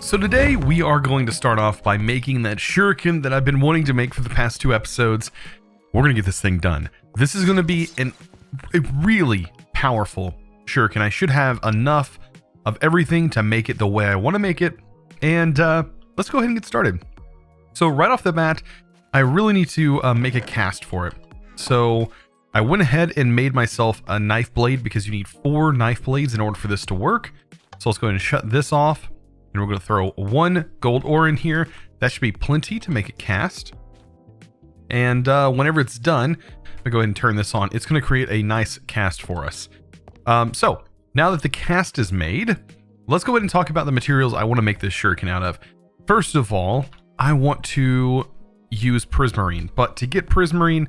So today we are going to start off by making that shuriken that I've been wanting to make for the past 2 episodes. We're going to get this thing done. This is going to be a really powerful shuriken. I should have enough of everything to make it the way I want to make it. And let's go ahead and get started. So right off the bat, I really need to make a cast for it. So I went ahead and made myself a knife blade because you need 4 knife blades in order for this to work. So let's go ahead and shut this off. And we're going to throw 1 gold ore in here. That should be plenty to make it cast. And whenever it's done, I'm going to go ahead and turn this on. It's going to create a nice cast for us. So now that the cast is made, let's go ahead and talk about the materials I want to make this shuriken out of. First of all, I want to use Prismarine. But to get Prismarine,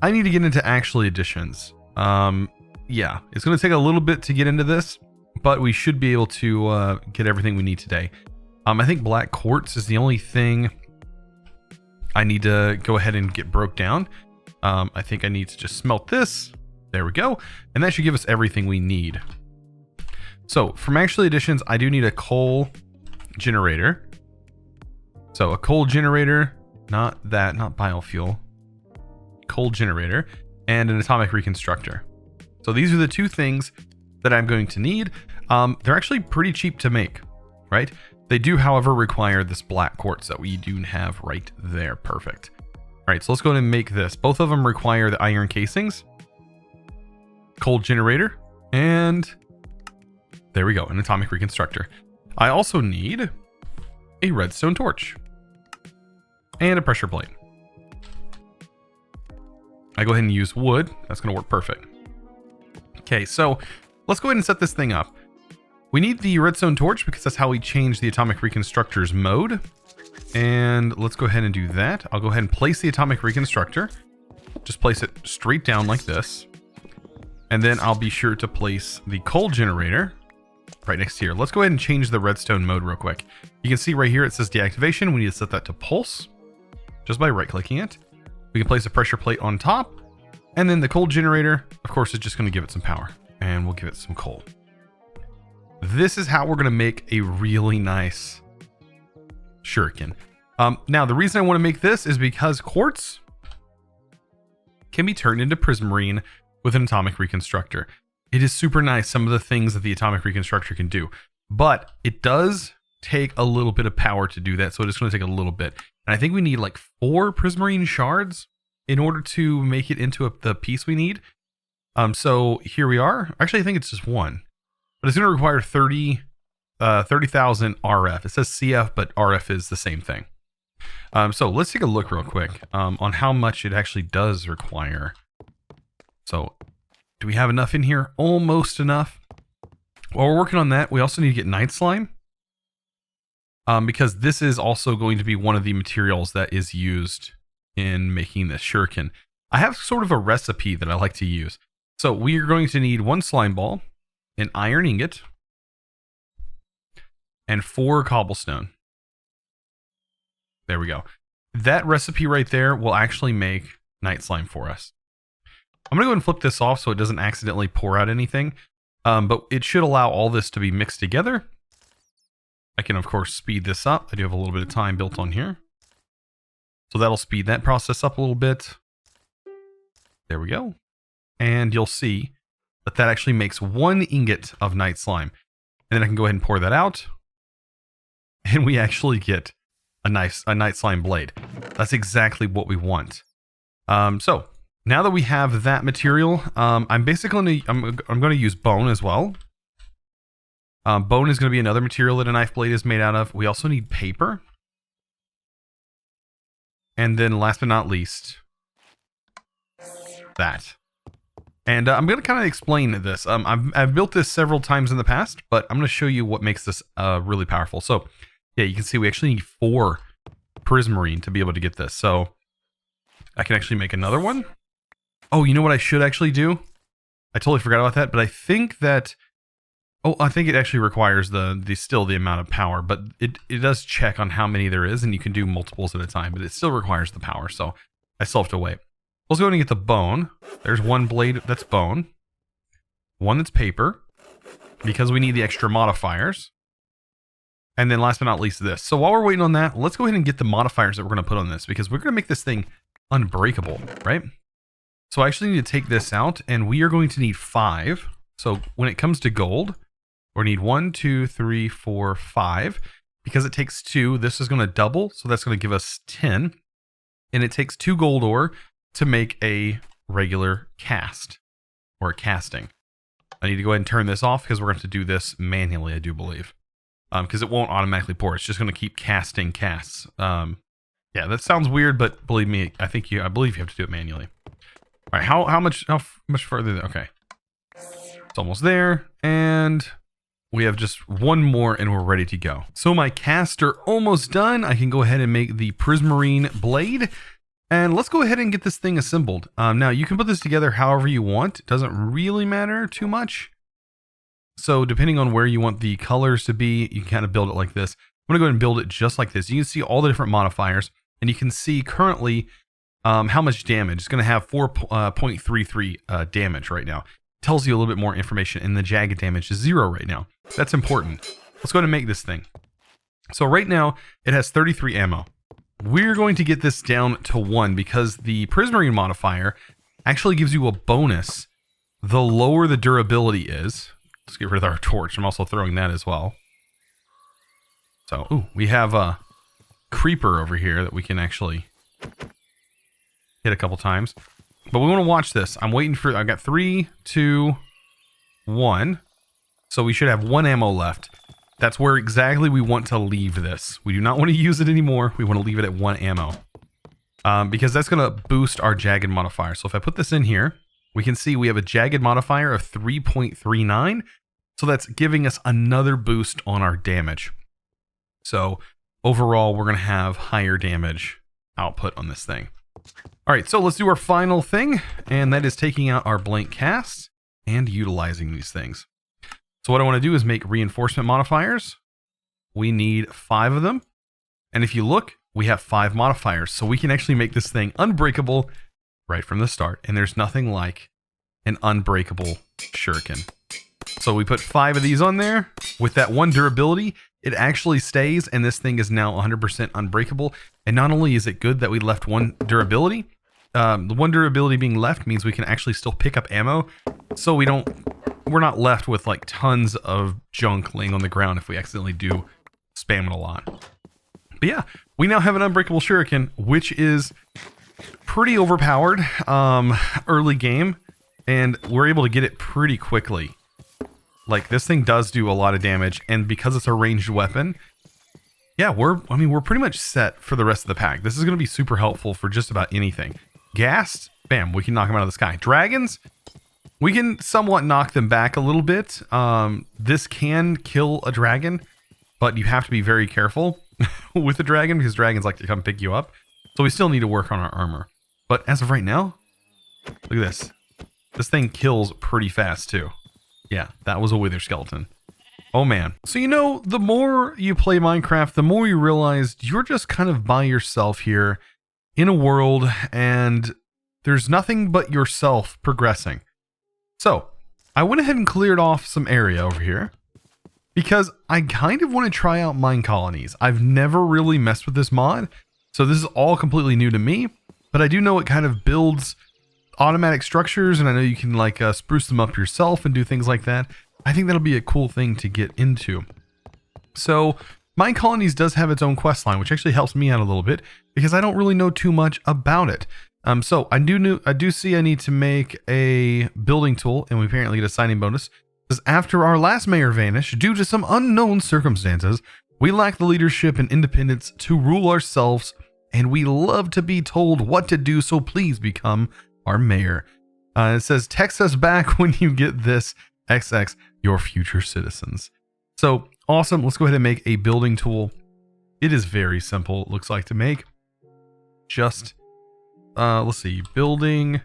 I need to get into actual additions. Yeah, it's going to take a little bit to get into this, but we should be able to get everything we need today. I think black quartz is the only thing I need to go ahead and get broke down. I think I need to just smelt this. There we go. And that should give us everything we need. So from actual additions, I do need a coal generator. So a coal generator, not biofuel. Coal generator and an atomic reconstructor. So these are the 2 things that I'm going to need. They're actually pretty cheap to make, right? They do, however, require this black quartz that we do have right there. Perfect. All right, so let's go ahead and make this. Both of them require the iron casings, coal generator, and there we go, an atomic reconstructor. I also need a redstone torch and a pressure plate. I go ahead and use wood. That's going to work perfect. Okay, so let's go ahead and set this thing up. We need the redstone torch because that's how we change the atomic reconstructor's mode. And let's go ahead and do that. I'll go ahead and place the atomic reconstructor. Just place it straight down like this. And then I'll be sure to place the coal generator right next here. Let's go ahead and change the redstone mode real quick. You can see right here it says deactivation. We need to set that to pulse just by right clicking it. We can place a pressure plate on top. And then the coal generator, of course, is just going to give it some power. And we'll give it some coal. This is how we're going to make a really nice shuriken. Now, the reason I want to make this is because quartz can be turned into prismarine with an atomic reconstructor. It is super nice, some of the things that the atomic reconstructor can do. But it does take a little bit of power to do that, so it's going to take a little bit. And I think we need like 4 prismarine shards in order to make it into the piece we need. So here we are. Actually, I think it's just 1. But it's going to require 30,000 RF. It says CF, but RF is the same thing. So let's take a look real quick on how much it actually does require. So do we have enough in here? Almost enough. While we're working on that, we also need to get night slime. Because this is also going to be one of the materials that is used in making this shuriken. I have sort of a recipe that I like to use. So we are going to need 1 slime ball, an iron ingot, and 4 cobblestone. There we go. That recipe right there will actually make night slime for us. I'm going to go ahead and flip this off so it doesn't accidentally pour out anything. But it should allow all this to be mixed together. I can, of course, speed this up. I do have a little bit of time built on here. So that'll speed that process up a little bit. There we go. And you'll see that actually makes 1 ingot of night slime. And then I can go ahead and pour that out. And we actually get a night slime blade. That's exactly what we want. So now that we have that material, I'm going to use bone as well. Bone is going to be another material that a knife blade is made out of. We also need paper. And then last but not least, that. And I'm going to kind of explain this. I've built this several times in the past, but I'm going to show you what makes this really powerful. So yeah, you can see we actually need 4 prismarine to be able to get this. So I can actually make another one. Oh, you know what I should actually do? I totally forgot about that, but I think that... Oh, I think it actually requires still the amount of power, but it does check on how many there is, and you can do multiples at a time, but it still requires the power, so I still have to wait. Let's go ahead and get the bone. There's 1 blade that's bone. 1 that's paper, because we need the extra modifiers. And then last but not least, this. So while we're waiting on that, let's go ahead and get the modifiers that we're going to put on this, because we're going to make this thing unbreakable, right? So I actually need to take this out, and we are going to need 5. So when it comes to gold, we need 1, 2, 3, 4, 5. Because it takes 2, this is going to double, so that's going to give us 10. And it takes 2 gold ore to make a regular cast, or a casting. I need to go ahead and turn this off because we're going to have to do this manually, I do believe. Because it won't automatically pour. It's just going to keep casting casts. Yeah, that sounds weird, but believe me, I believe you have to do it manually. All right, how much further? Okay, it's almost there, and we have just one more, and we're ready to go. So my casts are almost done. I can go ahead and make the Prismarine Blade, and let's go ahead and get this thing assembled. Now you can put this together however you want. It doesn't really matter too much. So depending on where you want the colors to be, you can kind of build it like this. I'm gonna go ahead and build it just like this. You can see all the different modifiers, and you can see currently how much damage. It's gonna have 4.33 damage right now. Tells you a little bit more information, and the jagged damage is 0 right now. That's important. Let's go ahead and make this thing. So right now it has 33 ammo. We're going to get this down to 1 because the Prismarine modifier actually gives you a bonus the lower the durability is. Let's get rid of our torch. I'm also throwing that as well. So, ooh, we have a creeper over here that we can actually hit a couple times. But we want to watch this. I'm waiting for... I've got 3, 2, 1. So we should have 1 ammo left. That's where exactly we want to leave this. We do not want to use it anymore. We want to leave it at 1 ammo. Because that's going to boost our jagged modifier. So if I put this in here, we can see we have a jagged modifier of 3.39. So that's giving us another boost on our damage. So overall, we're going to have higher damage output on this thing. All right, so let's do our final thing, and that is taking out our blank casts and utilizing these things. So what I want to do is make reinforcement modifiers. We need 5 of them. And if you look, we have 5 modifiers. So we can actually make this thing unbreakable right from the start. And there's nothing like an unbreakable shuriken. So we put 5 of these on there. With that 1 durability, it actually stays, and this thing is now 100% unbreakable. And not only is it good that we left 1 durability, the 1 durability being left means we can actually still pick up ammo. So we're not left with like tons of junk laying on the ground if we accidentally do spam it a lot. But yeah, we now have an unbreakable shuriken, which is pretty overpowered early game, and we're able to get it pretty quickly. Like, this thing does do a lot of damage, and because it's a ranged weapon, yeah, we're pretty much set for the rest of the pack. This is going to be super helpful for just about anything. Ghast, bam, we can knock them out of the sky. Dragons, we can somewhat knock them back a little bit. This can kill a dragon, but you have to be very careful with the dragon because dragons like to come pick you up. So we still need to work on our armor. But as of right now, look at this. This thing kills pretty fast too. Yeah, that was a wither skeleton. Oh man. So you know, the more you play Minecraft, the more you realize you're just kind of by yourself here in a world, and there's nothing but yourself progressing. So I went ahead and cleared off some area over here because I kind of want to try out Minecolonies. I've never really messed with this mod, so this is all completely new to me, but I do know it kind of builds automatic structures, and I know you can like spruce them up yourself and do things like that. I think that'll be a cool thing to get into. So Minecolonies does have its own quest line, which actually helps me out a little bit because I don't really know too much about it. So I do see I need to make a building tool, and we apparently get a signing bonus. Because after our last mayor vanished, due to some unknown circumstances, we lack the leadership and independence to rule ourselves, and we love to be told what to do, so please become our mayor. It says, text us back when you get this, XX, your future citizens. So awesome. Let's go ahead and make a building tool. It is very simple, it looks like, to make. Just, let's see, building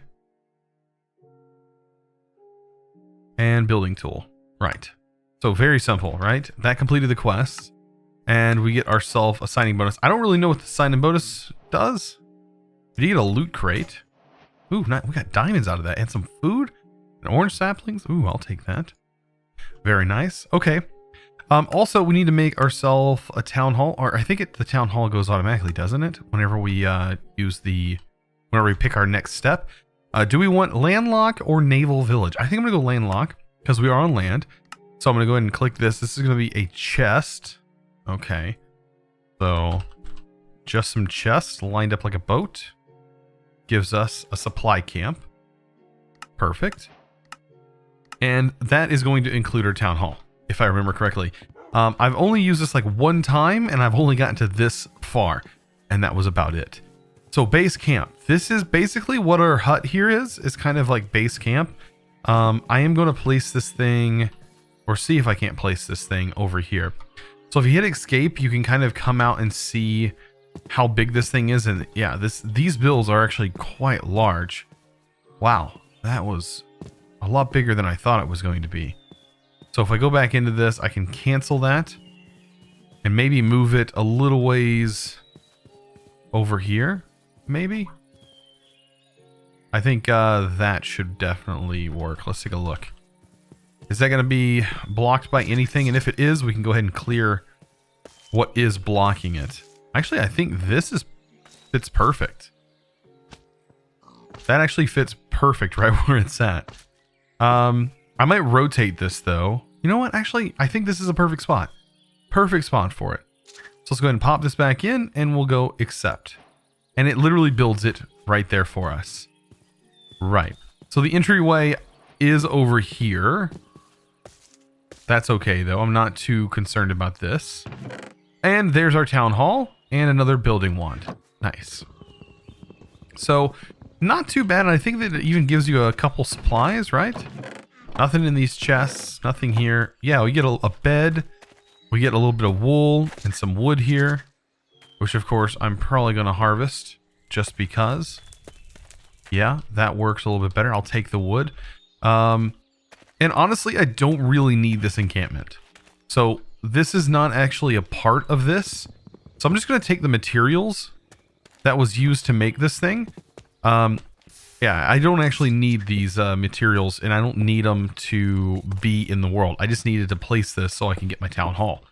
and building tool. Right. So very simple, right? That completed the quest, and we get ourselves a signing bonus. I don't really know what the signing bonus does. Did you get a loot crate? Ooh, we got diamonds out of that, and some food and orange saplings. Ooh, I'll take that. Very nice. Okay. Also, we need to make ourselves a town hall, or I think the town hall goes automatically, doesn't it? Whenever we whenever we pick our next step. Do we want landlock or naval village? I think I'm gonna go landlock because we are on land. So I'm gonna go ahead and click this. This is gonna be a chest. Okay. So just some chests lined up like a boat. Gives us a supply camp. Perfect. And that is going to include our town hall, if I remember correctly. I've only used this like one time, and I've only gotten to this far, and that was about it. So base camp. This is basically what our hut here is. It's kind of like base camp. I am going to place this thing, or see if I can't place this thing over here. So if you hit escape, you can kind of come out and see how big this thing is. And yeah, these builds are actually quite large. Wow, that was a lot bigger than I thought it was going to be. So if I go back into this, I can cancel that and maybe move it a little ways over here, maybe. I think that should definitely work. Let's take a look. Is that going to be blocked by anything? And if it is, we can go ahead and clear what is blocking it. Actually, I think this fits perfect. That actually fits perfect right where it's at. I might rotate this though. You know what? Actually, I think this is a perfect spot. Perfect spot for it. So let's go ahead and pop this back in and we'll go accept. And it literally builds it right there for us. Right. So the entryway is over here. That's okay though. I'm not too concerned about this. And there's our town hall and another building wand. Nice. So not too bad. I think that it even gives you a couple supplies, right? Nothing in these chests. Nothing here. Yeah, we get a bed. We get a little bit of wool and some wood here, which of course I'm probably going to harvest just because. Yeah, that works a little bit better. I'll take the wood. And honestly, I don't really need this encampment. So this is not actually a part of this. So I'm just going to take the materials that was used to make this thing. Yeah, I don't actually need these materials, and I don't need them to be in the world. I just needed to place this so I can get my town hall.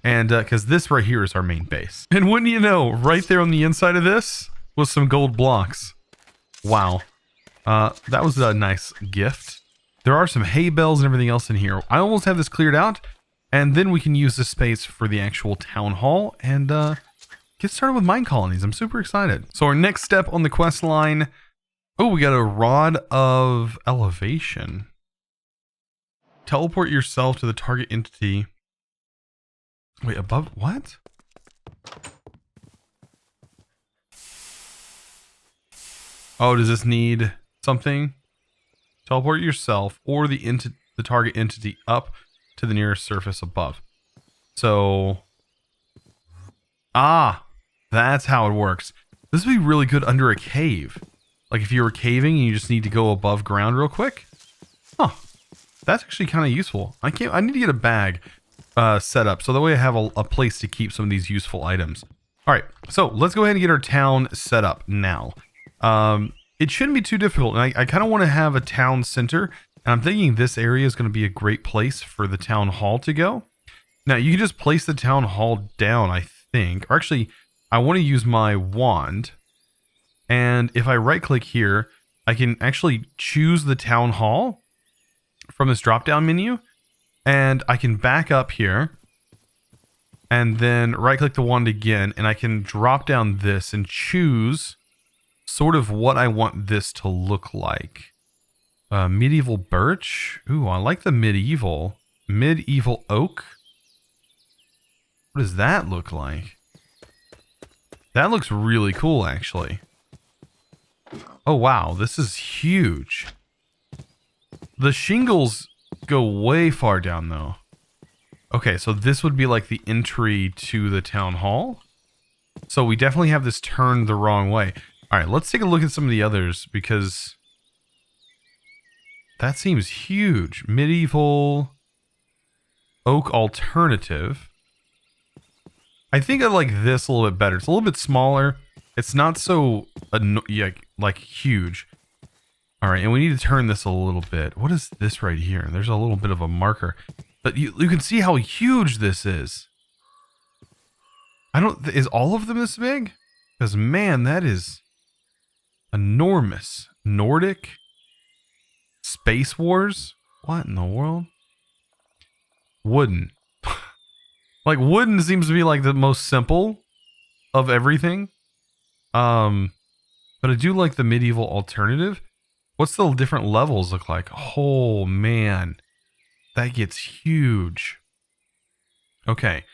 And because this right here is our main base. And wouldn't you know, right there on the inside of this was some gold blocks. Wow. That was a nice gift. There are some hay bales and everything else in here. I almost have this cleared out, and then we can use this space for the actual town hall and get started with Minecolonies. I'm super excited. So our next step on the quest line. Oh, we got a rod of elevation. Teleport yourself to the target entity. Wait, above what? Oh, does this need something? Teleport yourself or the target entity up to the nearest surface above. So, that's how it works. This would be really good under a cave. Like if you were caving and you just need to go above ground real quick. Huh. That's actually kind of useful. I need to get a bag set up so that way I have a place to keep some of these useful items. All right, so let's go ahead and get our town set up now. It shouldn't be too difficult. And I kind of want to have a town center. And I'm thinking this area is going to be a great place for the town hall to go. Now you can just place the town hall down, I think. Or actually, I want to use my wand. And if I right click here, I can actually choose the town hall from this drop down menu. And I can back up here and then right click the wand again. And I can drop down this and choose sort of what I want this to look like. Medieval birch. Ooh, I like the medieval. Medieval oak. What does that look like? That looks really cool, actually. Oh, wow. This is huge. The shingles go way far down, though. Okay, so this would be like the entry to the town hall. So we definitely have this turned the wrong way. All right, let's take a look at some of the others because that seems huge. Medieval oak alternative. I think I like this a little bit better. It's a little bit smaller. It's not so like huge. All right, and we need to turn this a little bit. What is this right here? There's a little bit of a marker. But you can see how huge this is. Is all of them this big? Because man, that is enormous. Nordic? Space Wars? What in the world? Wooden. Like, wooden seems to be like the most simple of everything. But I do like the medieval alternative. What's the different levels look like? Oh man, that gets huge. Okay,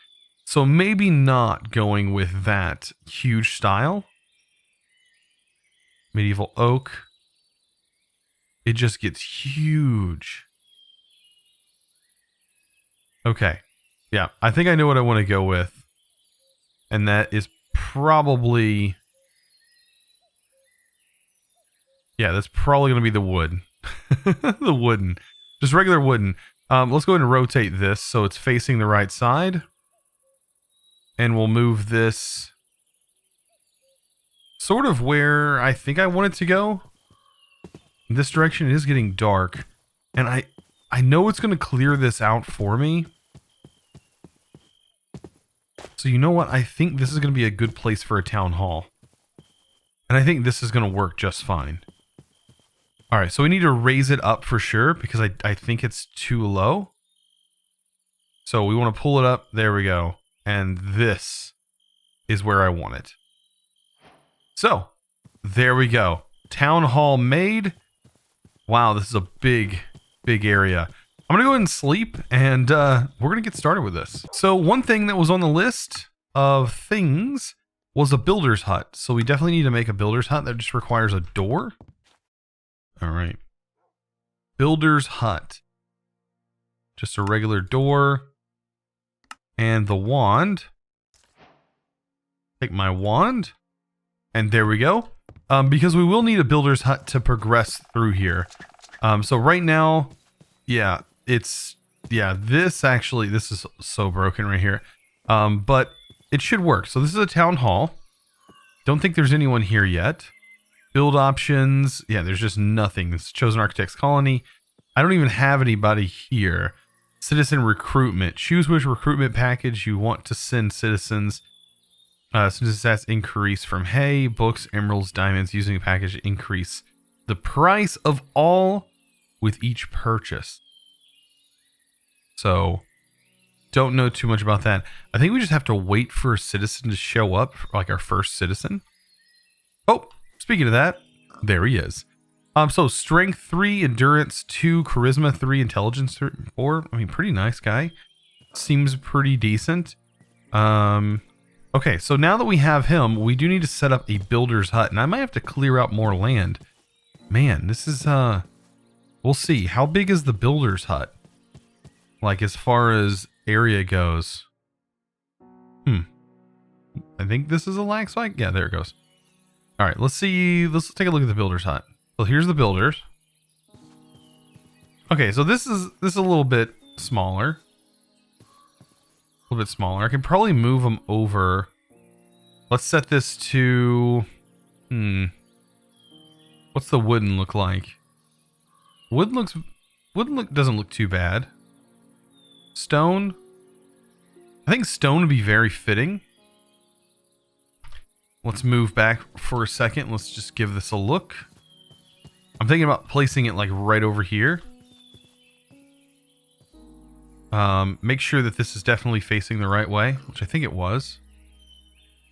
so maybe not going with that huge style. Medieval oak. It just gets huge. Okay. Yeah, I think I know what I want to go with. And that is probably... Yeah, that's probably going to be the wood. The wooden. Just regular wooden. Let's go ahead and rotate this so it's facing the right side. And we'll move this sort of where I think I want it to go. In this direction, it is getting dark. And I know it's going to clear this out for me. So you know what? I think this is going to be a good place for a town hall. And I think this is going to work just fine. Alright, so we need to raise it up for sure because I think it's too low. So we want to pull it up. There we go. And this is where I want it. So, there we go. Town hall made. Wow, this is a big area. I'm going to go ahead and sleep, and we're going to get started with this. So one thing that was on the list of things was a builder's hut. So we definitely need to make a builder's hut that just requires a door. All right. Builder's hut. Just a regular door. And the wand. Take my wand. And there we go. Because we will need a builder's hut to progress through here. So right now, yeah, this is so broken right here. But it should work. So this is a town hall. Don't think there's anyone here yet. Build options. Yeah, there's just nothing. This is ChosenArchitect's colony. I don't even have anybody here. Citizen recruitment. Choose which recruitment package you want to send citizens. Citizen stats increase from hay, books, emeralds, diamonds. Using a package to increase the price of all with each purchase. So, don't know too much about that. I think we just have to wait for a citizen to show up, like our first citizen. Oh, speaking of that, there he is. So strength 3, endurance 2, charisma 3, intelligence 4. I mean, pretty nice guy. Seems pretty decent. Okay, so now that we have him, we do need to set up a builder's hut, and I might have to clear out more land. Man, this is we'll see. How big is the builder's hut? Like as far as area goes. I think this is a lag spike. Yeah, there it goes. All right, let's see. Let's take a look at the builder's hut. Well, here's the builders. Okay, so this is a little bit smaller. A little bit smaller. I can probably move them over. Let's set this to... What's the wooden look like? Wooden doesn't look too bad. Stone. I think stone would be very fitting. Let's move back for a second. Let's just give this a look. I'm thinking about placing it like right over here. Make sure that this is definitely facing the right way, which I think it was.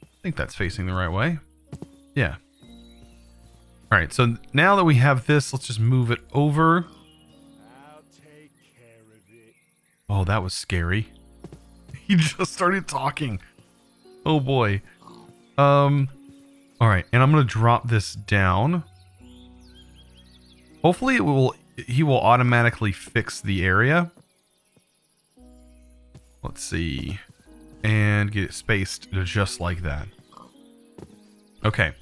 I think that's facing the right way. Yeah. All right, so now that we have this, let's just move it over. I'll take care of it. Oh, that was scary. He just started talking. Oh boy. All right, and I'm gonna drop this down. Hopefully he will automatically fix the area. Let's see. And get it spaced just like that. Okay.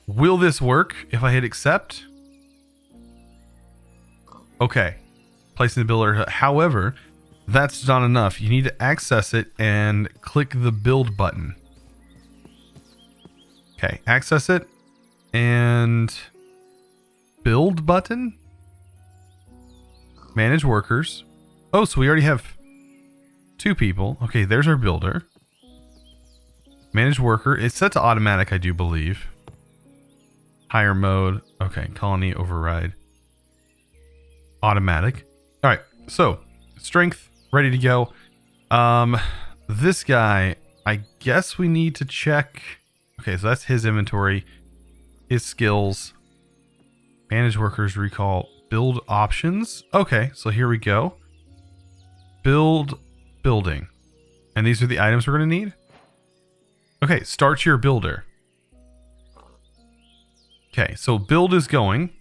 Will this work if I hit accept? Okay. Placing the builder. However, that's not enough. You need to access it and click the build button. Okay, access it and build button. Manage workers. Oh, so we already have 2 people. Okay, there's our builder. Manage worker. It's set to automatic, I do believe. Higher mode. Okay, colony override. Automatic. All right, so strength ready to go. This guy, I guess we need to check. Okay, so that's his inventory, his skills, manage workers, recall, build options. Okay, so here we go. Build building. And these are the items we're going to need. Okay, start your builder. Okay, so build is going.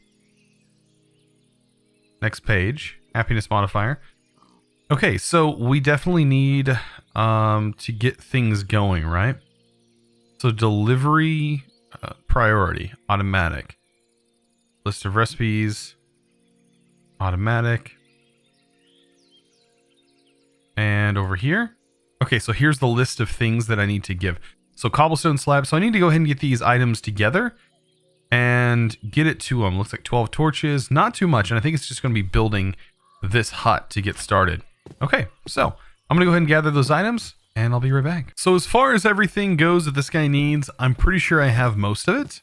Next page, happiness modifier. Okay, so we definitely need to get things going, right? So delivery priority, automatic. List of recipes, automatic. And over here. Okay, so here's the list of things that I need to give. So cobblestone slab. So I need to go ahead and get these items together and get it to them. Looks like 12 torches, not too much. And I think it's just going to be building this hut to get started. Okay, so I'm going to go ahead and gather those items and I'll be right back. So as far as everything goes that this guy needs, I'm pretty sure I have most of it.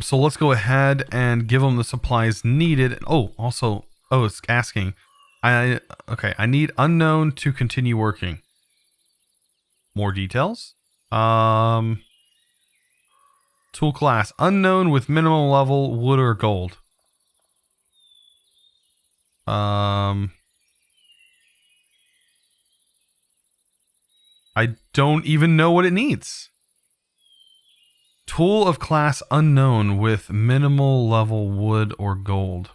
So let's go ahead and give him the supplies needed. Oh, also, it's asking. Okay, I need unknown to continue working. More details. Tool class unknown with minimum level wood or gold. I don't even know what it needs. Tool of class unknown with minimal level wood or gold.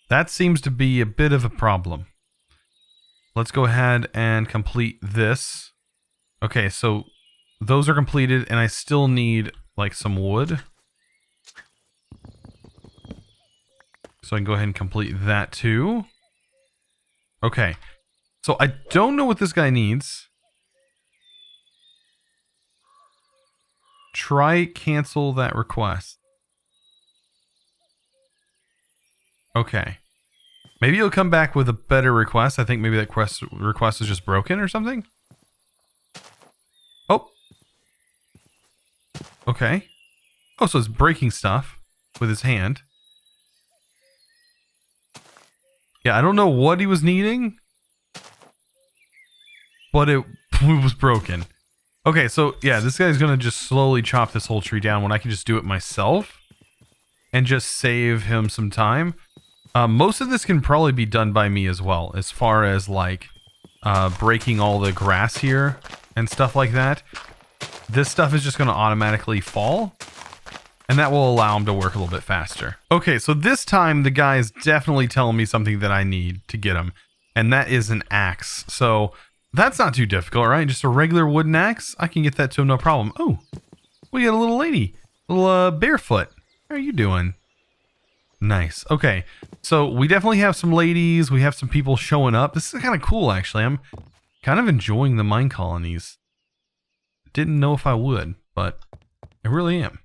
That seems to be a bit of a problem. Let's go ahead and complete this. Okay, so those are completed and I still need like some wood. So I can go ahead and complete that too. Okay, so I don't know what this guy needs. Try cancel that request. Okay. Maybe he'll come back with a better request. I think maybe that request is just broken or something. Oh. Okay. Oh, so it's breaking stuff with his hand. Yeah, I don't know what he was needing, but it was broken. Okay, so yeah, this guy's gonna just slowly chop this whole tree down when I can just do it myself and just save him some time. Most of this can probably be done by me as well, as far as like breaking all the grass here and stuff like that. This stuff is just going to automatically fall, and that will allow him to work a little bit faster. Okay, so this time the guy is definitely telling me something that I need to get him, and that is an axe. So that's not too difficult, right? Just a regular wooden axe. I can get that to him, no problem. Oh, we got a little lady, little barefoot. How are you doing? Nice. Okay, so we definitely have some ladies. We have some people showing up. This is kind of cool, actually. I'm kind of enjoying the Minecolonies. Didn't know if I would, but I really am.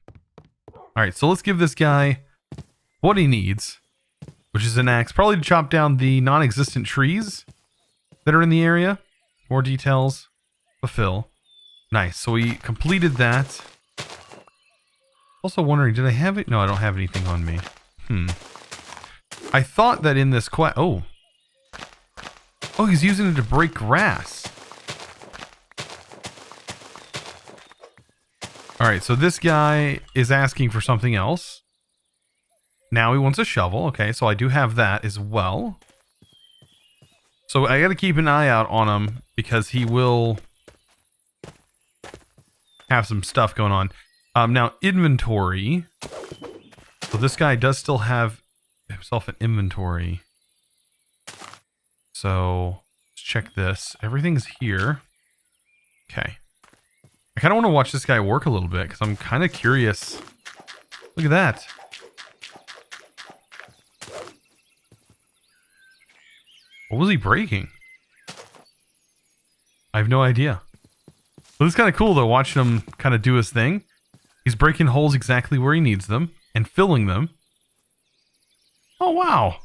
All right, so let's give this guy what he needs, which is an axe, probably to chop down the non-existent trees that are in the area. More details. Fulfill. Nice. So we completed that. Also wondering, did I have it? No, I don't have anything on me. I thought that in this quest... Oh, he's using it to break grass. Alright, so this guy is asking for something else. Now he wants a shovel. Okay, so I do have that as well. So I gotta keep an eye out on him because he will have some stuff going on. Now, inventory... So this guy does still have himself an inventory. So let's check this. Everything's here. Okay. I kind of want to watch this guy work a little bit because I'm kind of curious. Look at that. What was he breaking? I have no idea. But it's kind of cool though, watching him kind of do his thing. He's breaking holes exactly where he needs them and filling them. Oh, wow.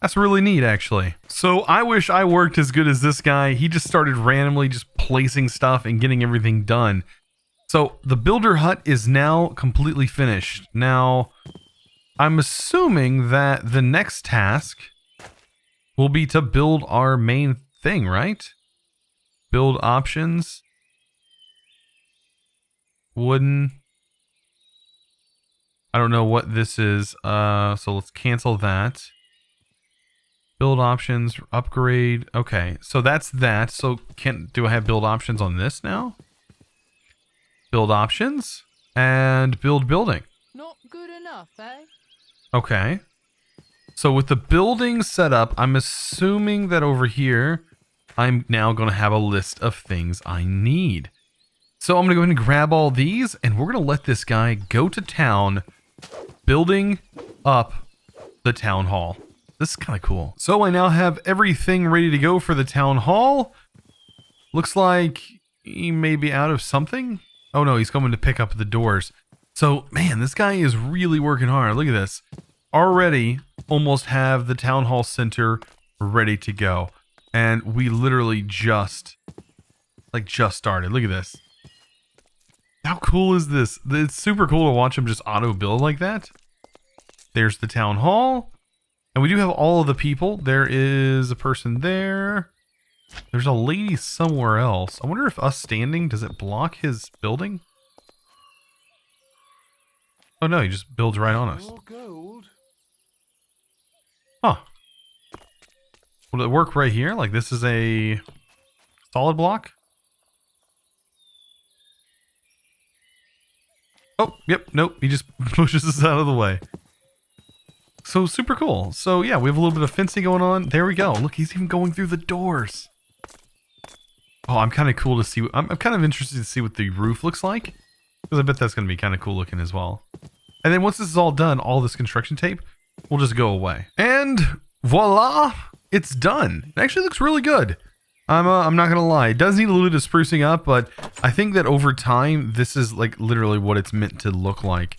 That's really neat, actually. So I wish I worked as good as this guy. He just started randomly just placing stuff and getting everything done. So the builder hut is now completely finished. Now, I'm assuming that the next task will be to build our main thing, right? Build options. Wooden. I don't know what this is. So let's cancel that. Build options, upgrade. Okay, so that's that. So do I have build options on this now? Build options and build building. Not good enough, eh? Okay. So with the building set up, I'm assuming that over here, I'm now going to have a list of things I need. So I'm going to go ahead and grab all these, and we're going to let this guy go to town, building up the town hall. This is kind of cool. So I now have everything ready to go for the town hall. Looks like he may be out of something. Oh no, he's coming to pick up the doors. So, man, this guy is really working hard. Look at this. Already almost have the town hall center ready to go. And we literally just started. Look at this. How cool is this? It's super cool to watch him just auto build like that. There's the town hall. And we do have all of the people. There is a person there. There's a lady somewhere else. I wonder if us standing, does it block his building? Oh no, he just builds right on us. More gold. Huh. Will it work right here? Like this is a solid block? Oh, yep, nope. He just pushes us out of the way. So super cool. So yeah, we have a little bit of fencing going on. There we go. Look, he's even going through the doors. Oh, I'm kind of cool to see. I'm kind of interested to see what the roof looks like, because I bet that's going to be kind of cool looking as well. And then once this is all done, all this construction tape will just go away. And voila, it's done. It actually looks really good. I'm not gonna lie. It does need a little bit of sprucing up, but I think that over time, this is like literally what it's meant to look like.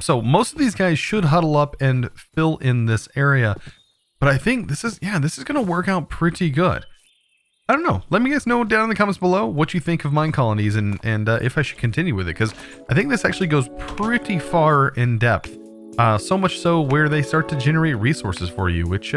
So most of these guys should huddle up and fill in this area, but I think this is gonna work out pretty good. I don't know. Let me guys know down in the comments below what you think of Minecolonies and if I should continue with it, because I think this actually goes pretty far in depth. So much so where they start to generate resources for you, which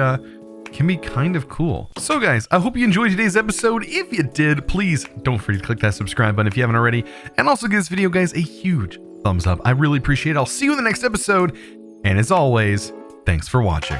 can be kind of cool. So guys, I hope you enjoyed today's episode. If you did, please don't forget to click that subscribe button if you haven't already, and also give this video guys a huge thumbs up. I really appreciate it. I'll see you in the next episode, and as always, thanks for watching.